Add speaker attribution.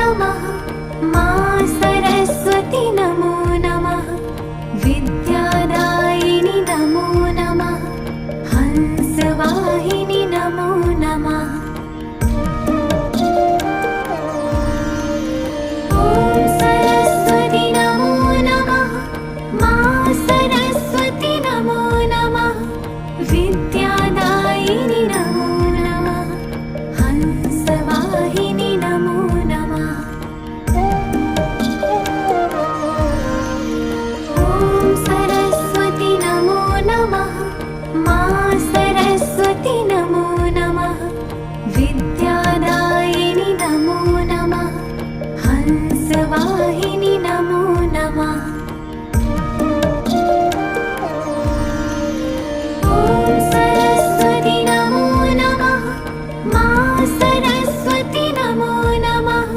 Speaker 1: नमः। मा सरस्वती नमो नमः। विद्यादायिनि नमो नमः। हंसवाहिनि नमो नमः। ॐ सरस्वती नमो नमः। मा सरस्वती नमो नमः। विद्यादायिनि नमो नमः। हंसवाहिनि नमो नमः। ॐ सरस्वती नमो नमः। मा सरस्वती नमो नमः। विद्यादायिनि नमो नमः। हंसवाहिनि नमो नमः। ॐ सरस्वती नमो नमः। मा सरस्वती नमो नमः।